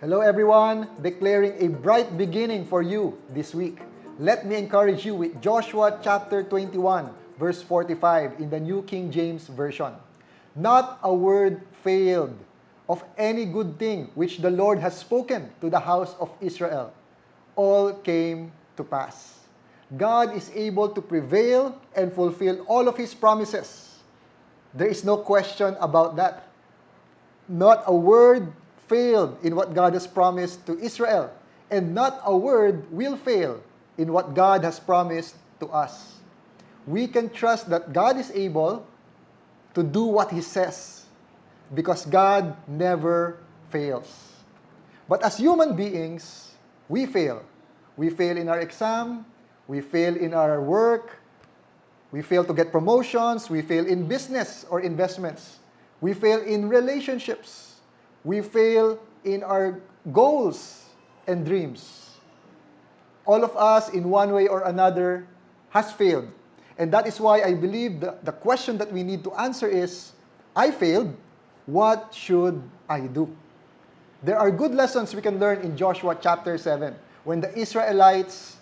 Hello everyone, declaring a bright beginning for you this week. Let me encourage you with Joshua chapter 21, verse 45 in the New King James Version. Not a word failed of any good thing which the Lord has spoken to the house of Israel. All came to pass. God is able to prevail and fulfill all of His promises. There is no question about that. Not a word failed in what God has promised to Israel, and not a word will fail in what God has promised to us. We can trust that God is able to do what He says, because God never fails. But as human beings, we fail. We fail in our exam, we fail in our work, we fail to get promotions, we fail in business or investments, we fail in relationships, we fail in our goals and dreams. All of us, in one way or another, has failed. And that is why I believe the question that we need to answer is, I failed, what should I do? There are good lessons we can learn in Joshua chapter 7, when the Israelites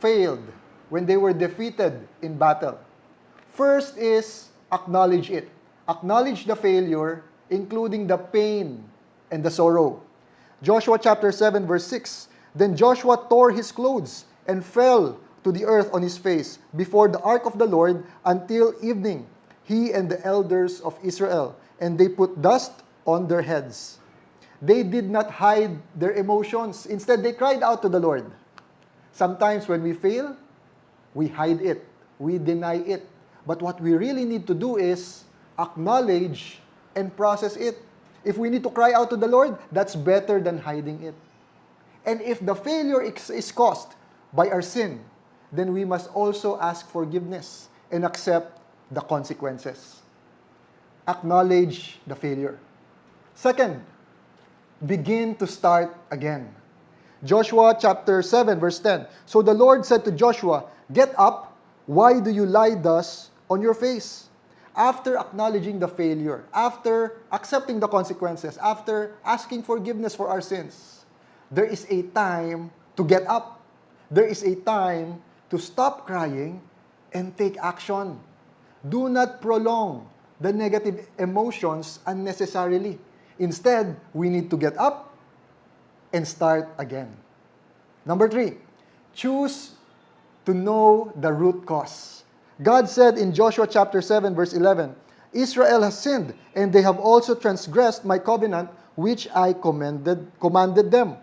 failed, when they were defeated in battle. First is acknowledge it. Acknowledge the failure, including the pain and the sorrow. Joshua chapter 7 verse 6, Then Joshua tore his clothes and fell to the earth on his face before the ark of the Lord until evening, he and the elders of Israel, and they put dust on their heads. They did not hide their emotions. Instead, they cried out to the Lord. Sometimes when we fail, we hide it, we deny it. But what we really need to do is acknowledge and process it. If we need to cry out to the Lord, that's better than hiding it. And if the failure is caused by our sin, then we must also ask forgiveness and accept the consequences. Acknowledge the failure. Second, begin to start again. Joshua chapter 7 verse 10. So the Lord said to Joshua, Get up, why do you lie thus on your face? After acknowledging the failure, after accepting the consequences, after asking forgiveness for our sins, there is a time to get up. There is a time to stop crying and take action. Do not prolong the negative emotions unnecessarily. Instead, we need to get up and start again. Number 3, choose to know the root cause. God said in Joshua chapter 7 verse 11, Israel has sinned, and they have also transgressed my covenant which I commanded them.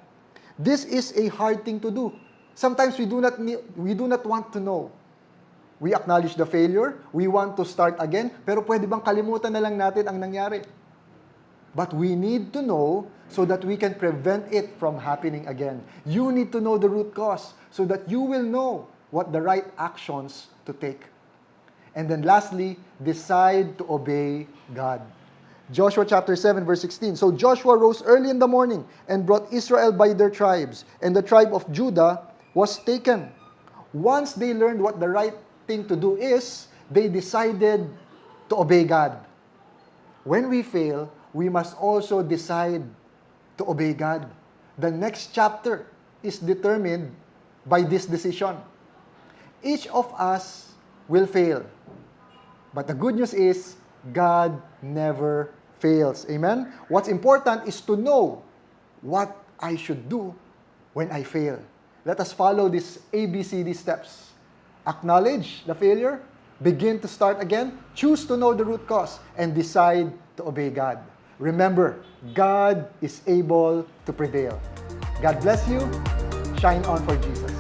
This is a hard thing to do. Sometimes we do not want to know. We acknowledge the failure, we want to start again, pero pwede bang kalimutan na lang natin ang nangyari? But we need to know so that we can prevent it from happening again. You need to know the root cause so that you will know what the right actions to take. And then lastly, decide to obey God. Joshua chapter 7 verse 16. So Joshua rose early in the morning and brought Israel by their tribes, and the tribe of Judah was taken. Once they learned what the right thing to do is, they decided to obey God. When we fail, we must also decide to obey God. The next chapter is determined by this decision. Each of us will fail. But the good news is, God never fails. Amen? What's important is to know what I should do when I fail. Let us follow these ABCD steps. Acknowledge the failure, begin to start again, choose to know the root cause, and decide to obey God. Remember, God is able to prevail. God bless you. Shine on for Jesus.